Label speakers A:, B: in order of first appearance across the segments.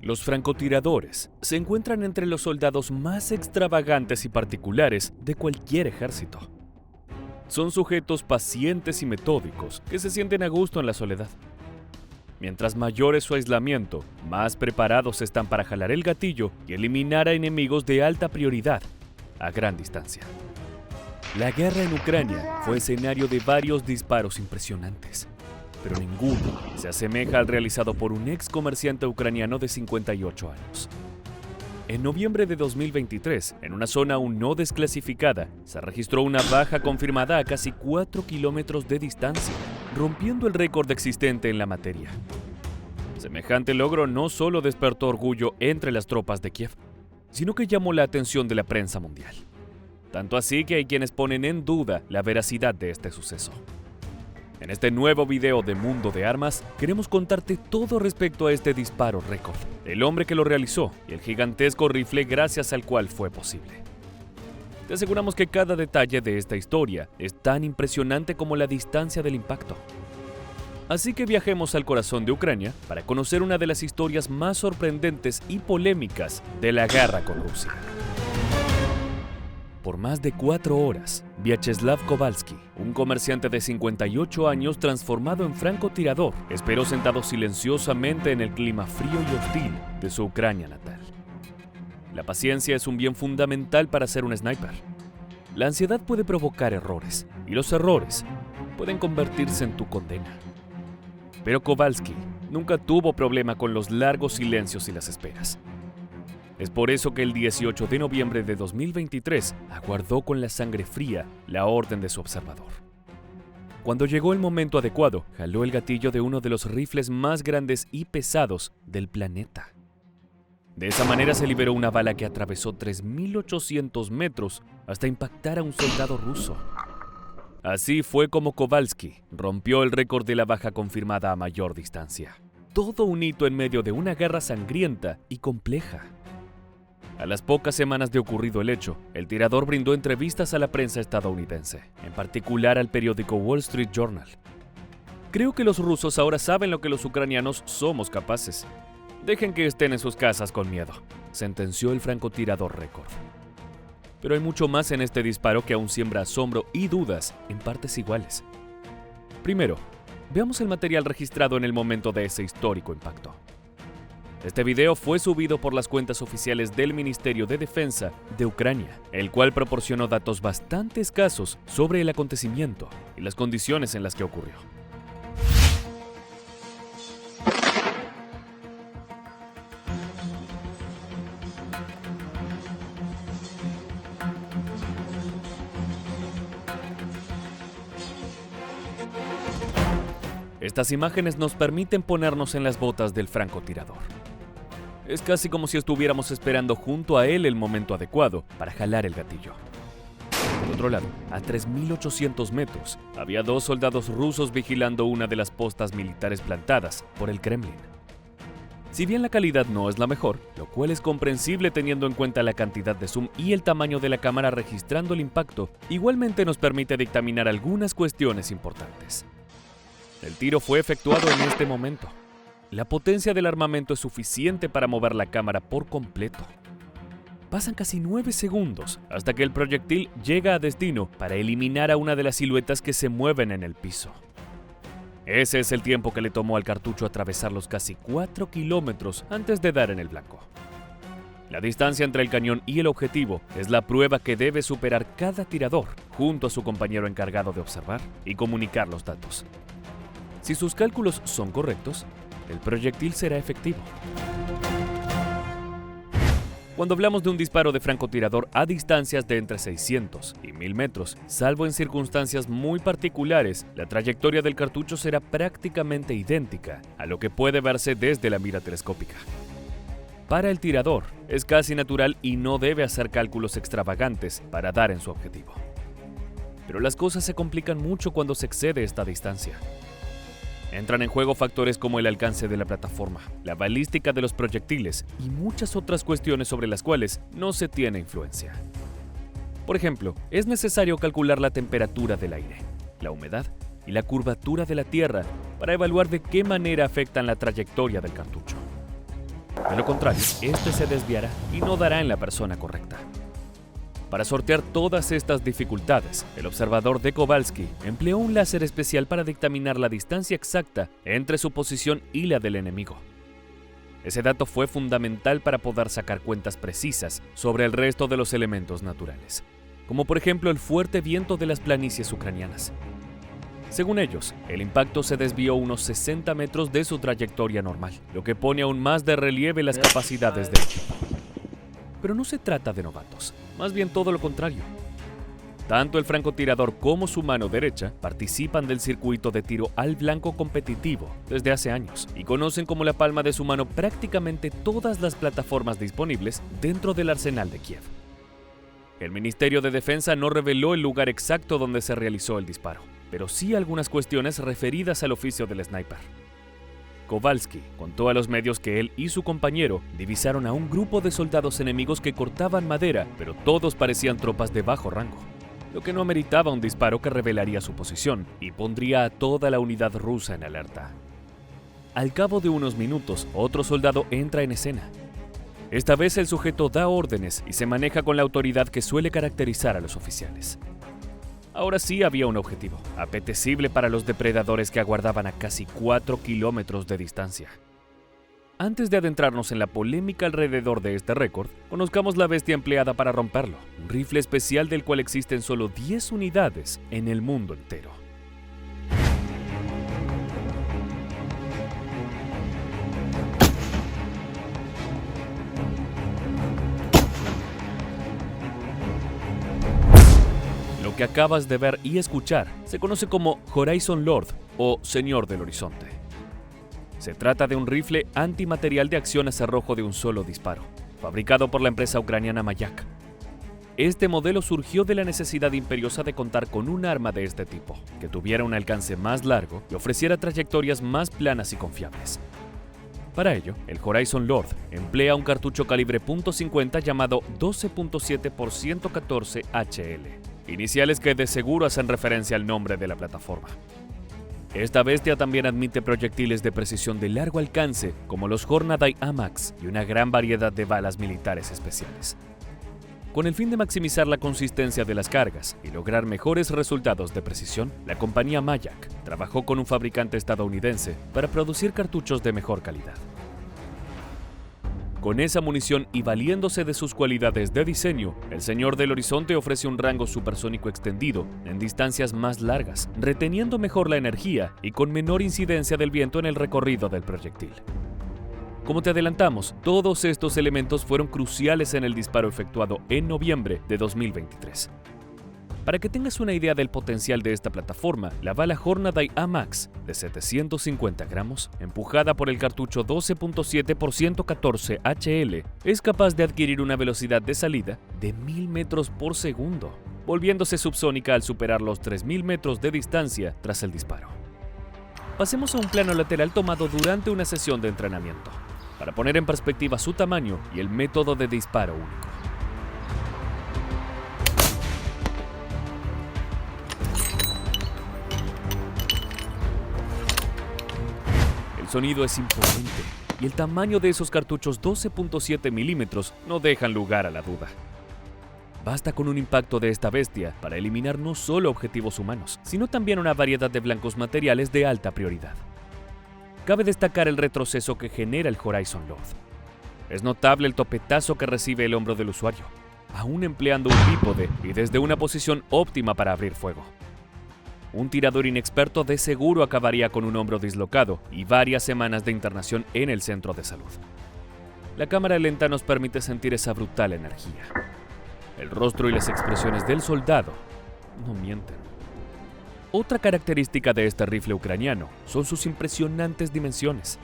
A: Los francotiradores se encuentran entre los soldados más extravagantes y particulares de cualquier ejército. Son sujetos pacientes y metódicos que se sienten a gusto en la soledad. Mientras mayor es su aislamiento, más preparados están para jalar el gatillo y eliminar a enemigos de alta prioridad a gran distancia. La guerra en Ucrania fue escenario de varios disparos impresionantes, pero ninguno se asemeja al realizado por un ex comerciante ucraniano de 58 años. En noviembre de 2023, en una zona aún no desclasificada, se registró una baja confirmada a casi 4 kilómetros de distancia, rompiendo el récord existente en la materia. Semejante logro no solo despertó orgullo entre las tropas de Kiev, sino que llamó la atención de la prensa mundial. Tanto así que hay quienes ponen en duda la veracidad de este suceso. En este nuevo video de Mundo de Armas, queremos contarte todo respecto a este disparo récord, el hombre que lo realizó y el gigantesco rifle gracias al cual fue posible. Te aseguramos que cada detalle de esta historia es tan impresionante como la distancia del impacto. Así que viajemos al corazón de Ucrania para conocer una de las historias más sorprendentes y polémicas de la guerra con Rusia. Por más de 4 horas, Vyacheslav Kowalski, un comerciante de 58 años transformado en francotirador, esperó sentado silenciosamente en el clima frío y hostil de su Ucrania natal. La paciencia es un bien fundamental para ser un sniper. La ansiedad puede provocar errores, y los errores pueden convertirse en tu condena. Pero Kowalski nunca tuvo problema con los largos silencios y las esperas. Es por eso que el 18 de noviembre de 2023 aguardó con la sangre fría la orden de su observador. Cuando llegó el momento adecuado, jaló el gatillo de uno de los rifles más grandes y pesados del planeta. De esa manera se liberó una bala que atravesó 3.800 metros hasta impactar a un soldado ruso. Así fue como Kowalski rompió el récord de la baja confirmada a mayor distancia. Todo un hito en medio de una guerra sangrienta y compleja. A las pocas semanas de ocurrido el hecho, el tirador brindó entrevistas a la prensa estadounidense, en particular al periódico Wall Street Journal. Creo que los rusos ahora saben lo que los ucranianos somos capaces. Dejen que estén en sus casas con miedo, sentenció el francotirador récord. Pero hay mucho más en este disparo que aún siembra asombro y dudas en partes iguales. Primero, veamos el material registrado en el momento de ese histórico impacto. Este video fue subido por las cuentas oficiales del Ministerio de Defensa de Ucrania, el cual proporcionó datos bastante escasos sobre el acontecimiento y las condiciones en las que ocurrió. Estas imágenes nos permiten ponernos en las botas del francotirador. Es casi como si estuviéramos esperando junto a él el momento adecuado para jalar el gatillo. Por otro lado, a 3.800 metros, había 2 soldados rusos vigilando una de las postas militares plantadas por el Kremlin. Si bien la calidad no es la mejor, lo cual es comprensible teniendo en cuenta la cantidad de zoom y el tamaño de la cámara registrando el impacto, igualmente nos permite dictaminar algunas cuestiones importantes. El tiro fue efectuado en este momento. La potencia del armamento es suficiente para mover la cámara por completo. Pasan casi 9 segundos hasta que el proyectil llega a destino para eliminar a una de las siluetas que se mueven en el piso. Ese es el tiempo que le tomó al cartucho atravesar los casi 4 kilómetros antes de dar en el blanco. La distancia entre el cañón y el objetivo es la prueba que debe superar cada tirador junto a su compañero encargado de observar y comunicar los datos. Si sus cálculos son correctos, el proyectil será efectivo. Cuando hablamos de un disparo de francotirador a distancias de entre 600 y 1000 metros, salvo en circunstancias muy particulares, la trayectoria del cartucho será prácticamente idéntica a lo que puede verse desde la mira telescópica. Para el tirador, es casi natural y no debe hacer cálculos extravagantes para dar en su objetivo. Pero las cosas se complican mucho cuando se excede esta distancia. Entran en juego factores como el alcance de la plataforma, la balística de los proyectiles y muchas otras cuestiones sobre las cuales no se tiene influencia. Por ejemplo, es necesario calcular la temperatura del aire, la humedad y la curvatura de la Tierra para evaluar de qué manera afectan la trayectoria del cartucho. De lo contrario, este se desviará y no dará en la persona correcta. Para sortear todas estas dificultades, el observador de Kowalski empleó un láser especial para dictaminar la distancia exacta entre su posición y la del enemigo. Ese dato fue fundamental para poder sacar cuentas precisas sobre el resto de los elementos naturales, como por ejemplo el fuerte viento de las planicies ucranianas. Según ellos, el impacto se desvió unos 60 metros de su trayectoria normal, lo que pone aún más de relieve las capacidades del equipo. Pero no se trata de novatos, más bien todo lo contrario. Tanto el francotirador como su mano derecha participan del circuito de tiro al blanco competitivo desde hace años y conocen como la palma de su mano prácticamente todas las plataformas disponibles dentro del arsenal de Kiev. El Ministerio de Defensa no reveló el lugar exacto donde se realizó el disparo, pero sí algunas cuestiones referidas al oficio del sniper. Kowalski contó a los medios que él y su compañero divisaron a un grupo de soldados enemigos que cortaban madera, pero todos parecían tropas de bajo rango, lo que no ameritaba un disparo que revelaría su posición y pondría a toda la unidad rusa en alerta. Al cabo de unos minutos, otro soldado entra en escena. Esta vez el sujeto da órdenes y se maneja con la autoridad que suele caracterizar a los oficiales. Ahora sí había un objetivo, apetecible para los depredadores que aguardaban a casi 4 kilómetros de distancia. Antes de adentrarnos en la polémica alrededor de este récord, conozcamos la bestia empleada para romperlo, un rifle especial del cual existen solo 10 unidades en el mundo entero. Lo que acabas de ver y escuchar se conoce como Horizon Lord o Señor del Horizonte. Se trata de un rifle antimaterial de acción a cerrojo de un solo disparo, fabricado por la empresa ucraniana Mayak. Este modelo surgió de la necesidad imperiosa de contar con un arma de este tipo, que tuviera un alcance más largo y ofreciera trayectorias más planas y confiables. Para ello, el Horizon Lord emplea un cartucho calibre .50 llamado 12.7 x 114 HL. Iniciales que de seguro hacen referencia al nombre de la plataforma. Esta bestia también admite proyectiles de precisión de largo alcance, como los Hornady AMAX y una gran variedad de balas militares especiales. Con el fin de maximizar la consistencia de las cargas y lograr mejores resultados de precisión, la compañía Mayak trabajó con un fabricante estadounidense para producir cartuchos de mejor calidad. Con esa munición y valiéndose de sus cualidades de diseño, el Señor del Horizonte ofrece un rango supersónico extendido en distancias más largas, reteniendo mejor la energía y con menor incidencia del viento en el recorrido del proyectil. Como te adelantamos, todos estos elementos fueron cruciales en el disparo efectuado en noviembre de 2023. Para que tengas una idea del potencial de esta plataforma, la bala Hornady AMAX de 750 gramos, empujada por el cartucho 12.7 x 114 HL, es capaz de adquirir una velocidad de salida de 1000 metros por segundo, volviéndose subsónica al superar los 3000 metros de distancia tras el disparo. Pasemos a un plano lateral tomado durante una sesión de entrenamiento, para poner en perspectiva su tamaño y el método de disparo único. El sonido es imponente y el tamaño de esos cartuchos 12.7 milímetros no dejan lugar a la duda. Basta con un impacto de esta bestia para eliminar no solo objetivos humanos, sino también una variedad de blancos materiales de alta prioridad. Cabe destacar el retroceso que genera el Horizon Lord. Es notable el topetazo que recibe el hombro del usuario, aún empleando un bípode y desde una posición óptima para abrir fuego. Un tirador inexperto de seguro acabaría con un hombro dislocado y varias semanas de internación en el centro de salud. La cámara lenta nos permite sentir esa brutal energía. El rostro y las expresiones del soldado no mienten. Otra característica de este rifle ucraniano son sus impresionantes dimensiones.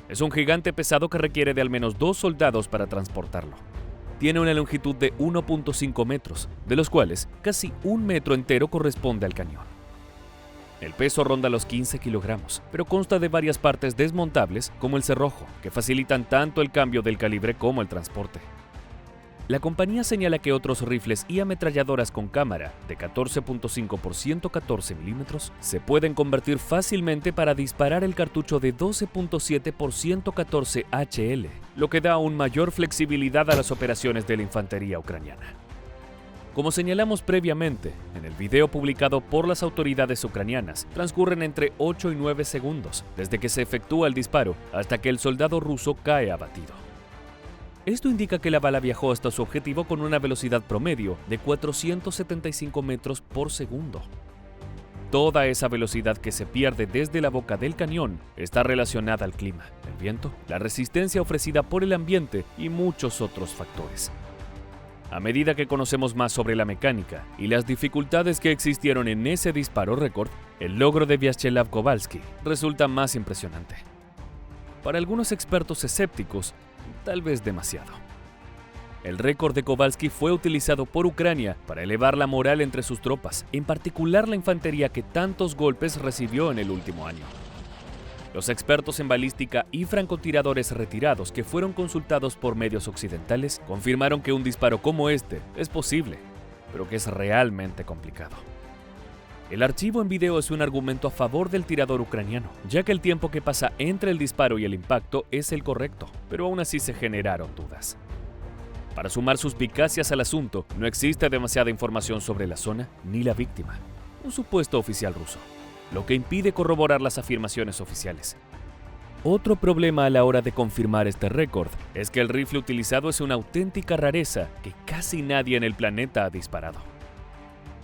A: Es un gigante pesado que requiere de al menos 2 soldados para transportarlo. Tiene una longitud de 1.5 metros, de los cuales casi 1 metro entero corresponde al cañón. El peso ronda los 15 kilogramos, pero consta de varias partes desmontables como el cerrojo, que facilitan tanto el cambio del calibre como el transporte. La compañía señala que otros rifles y ametralladoras con cámara de 14.5 por 114 milímetros se pueden convertir fácilmente para disparar el cartucho de 12.7 por 114 HL, lo que da aún mayor flexibilidad a las operaciones de la infantería ucraniana. Como señalamos previamente, en el video publicado por las autoridades ucranianas, transcurren entre 8 y 9 segundos desde que se efectúa el disparo hasta que el soldado ruso cae abatido. Esto indica que la bala viajó hasta su objetivo con una velocidad promedio de 475 metros por segundo. Toda esa velocidad que se pierde desde la boca del cañón está relacionada al clima, el viento, la resistencia ofrecida por el ambiente y muchos otros factores. A medida que conocemos más sobre la mecánica y las dificultades que existieron en ese disparo récord, el logro de Vyacheslav Kowalski resulta más impresionante. Para algunos expertos escépticos, tal vez demasiado. El récord de Kowalski fue utilizado por Ucrania para elevar la moral entre sus tropas, en particular la infantería que tantos golpes recibió en el último año. Los expertos en balística y francotiradores retirados que fueron consultados por medios occidentales confirmaron que un disparo como este es posible, pero que es realmente complicado. El archivo en video es un argumento a favor del tirador ucraniano, ya que el tiempo que pasa entre el disparo y el impacto es el correcto, pero aún así se generaron dudas. Para sumar suspicacias al asunto, no existe demasiada información sobre la zona ni la víctima, un supuesto oficial ruso, lo que impide corroborar las afirmaciones oficiales. Otro problema a la hora de confirmar este récord es que el rifle utilizado es una auténtica rareza que casi nadie en el planeta ha disparado.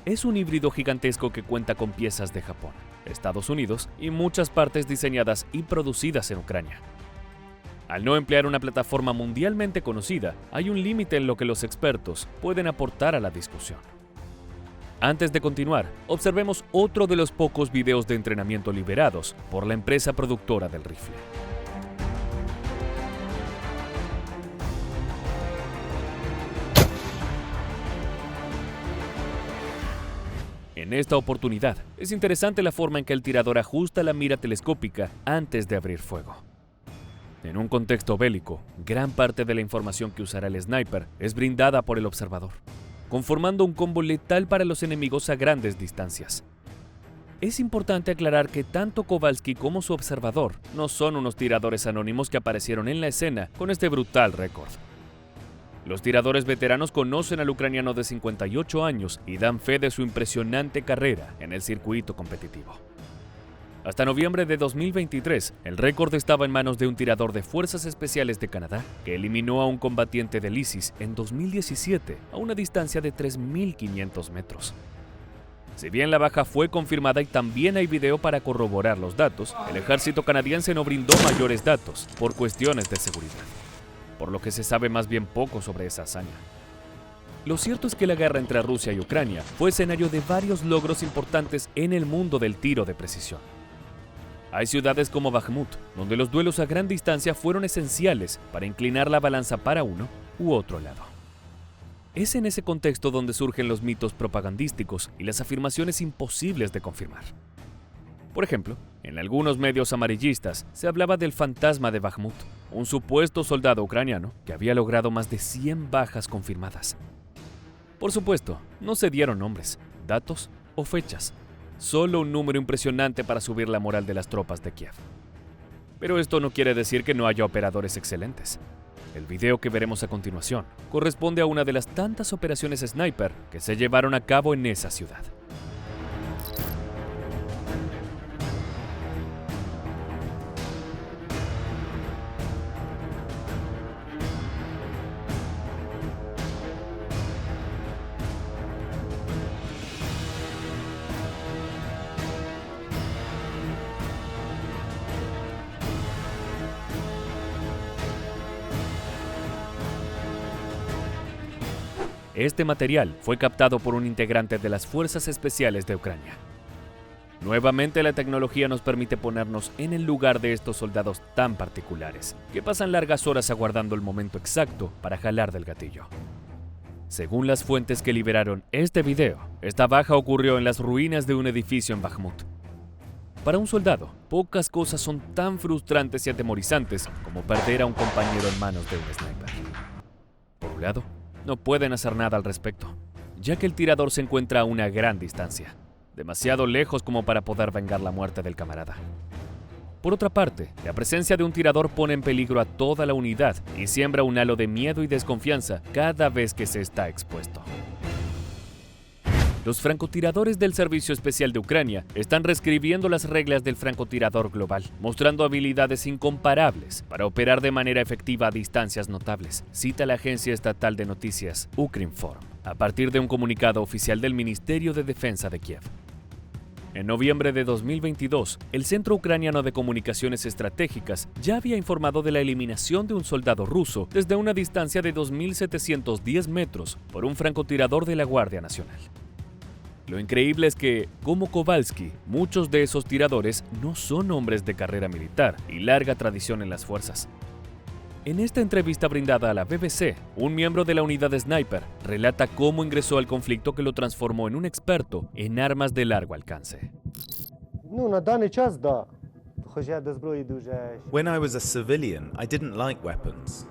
A: Es un híbrido gigantesco que cuenta con piezas de Japón, Estados Unidos y muchas partes diseñadas y producidas en Ucrania. Al no emplear una plataforma mundialmente conocida, hay un límite en lo que los expertos pueden aportar a la discusión. Antes de continuar, observemos otro de los pocos videos de entrenamiento liberados por la empresa productora del rifle. En esta oportunidad, es interesante la forma en que el tirador ajusta la mira telescópica antes de abrir fuego. En un contexto bélico, gran parte de la información que usará el sniper es brindada por el observador, conformando un combo letal para los enemigos a grandes distancias. Es importante aclarar que tanto Kowalski como su observador no son unos tiradores anónimos que aparecieron en la escena con este brutal récord. Los tiradores veteranos conocen al ucraniano de 58 años y dan fe de su impresionante carrera en el circuito competitivo. Hasta noviembre de 2023, el récord estaba en manos de un tirador de Fuerzas Especiales de Canadá que eliminó a un combatiente del ISIS en 2017 a una distancia de 3.500 metros. Si bien la baja fue confirmada y también hay video para corroborar los datos, el ejército canadiense no brindó mayores datos por cuestiones de seguridad, por lo que se sabe más bien poco sobre esa hazaña. Lo cierto es que la guerra entre Rusia y Ucrania fue escenario de varios logros importantes en el mundo del tiro de precisión. Hay ciudades como Bakhmut, donde los duelos a gran distancia fueron esenciales para inclinar la balanza para uno u otro lado. Es en ese contexto donde surgen los mitos propagandísticos y las afirmaciones imposibles de confirmar. Por ejemplo, en algunos medios amarillistas se hablaba del fantasma de Bakhmut, un supuesto soldado ucraniano que había logrado más de 100 bajas confirmadas. Por supuesto, no se dieron nombres, datos o fechas, solo un número impresionante para subir la moral de las tropas de Kiev. Pero esto no quiere decir que no haya operadores excelentes. El video que veremos a continuación corresponde a una de las tantas operaciones sniper que se llevaron a cabo en esa ciudad. Este material fue captado por un integrante de las Fuerzas Especiales de Ucrania. Nuevamente la tecnología nos permite ponernos en el lugar de estos soldados tan particulares, que pasan largas horas aguardando el momento exacto para jalar del gatillo. Según las fuentes que liberaron este video, esta baja ocurrió en las ruinas de un edificio en Bakhmut. Para un soldado, pocas cosas son tan frustrantes y atemorizantes como perder a un compañero en manos de un sniper. Por un lado, no pueden hacer nada al respecto, ya que el tirador se encuentra a una gran distancia, demasiado lejos como para poder vengar la muerte del camarada. Por otra parte, la presencia de un tirador pone en peligro a toda la unidad y siembra un halo de miedo y desconfianza cada vez que se está expuesto. Los francotiradores del Servicio Especial de Ucrania están reescribiendo las reglas del francotirador global, mostrando habilidades incomparables para operar de manera efectiva a distancias notables, cita la agencia estatal de noticias Ukrinform, a partir de un comunicado oficial del Ministerio de Defensa de Kiev. En noviembre de 2022, el Centro Ucraniano de Comunicaciones Estratégicas ya había informado de la eliminación de un soldado ruso desde una distancia de 2.710 metros por un francotirador de la Guardia Nacional. Lo increíble es que, como Kowalski, muchos de esos tiradores no son hombres de carrera militar y larga tradición en las fuerzas. En esta entrevista brindada a la BBC, un miembro de la unidad de Sniper relata cómo ingresó al conflicto que lo transformó en un experto en armas de largo alcance.
B: When I was a civilian, I didn't like weapons.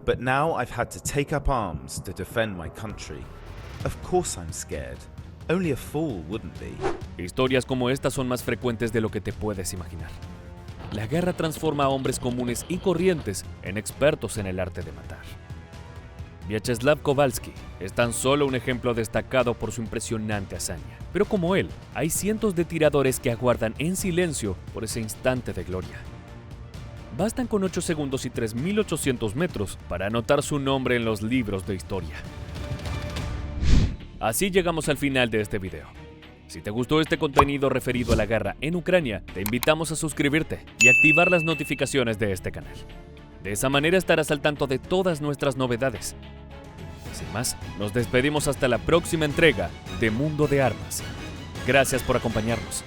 B: But now I've had to take up arms to defend my country. Of course I'm scared. Only a fool wouldn't be.
A: Historias como estas son más frecuentes de lo que te puedes imaginar. La guerra transforma a hombres comunes y corrientes en expertos en el arte de matar. Vyacheslav Kowalski es tan solo un ejemplo destacado por su impresionante hazaña, pero como él, hay cientos de tiradores que aguardan en silencio por ese instante de gloria. Bastan con 8 segundos y 3.800 metros para anotar su nombre en los libros de historia. Así llegamos al final de este video. Si te gustó este contenido referido a la guerra en Ucrania, te invitamos a suscribirte y activar las notificaciones de este canal. De esa manera estarás al tanto de todas nuestras novedades. Sin más, nos despedimos hasta la próxima entrega de Mundo de Armas. Gracias por acompañarnos.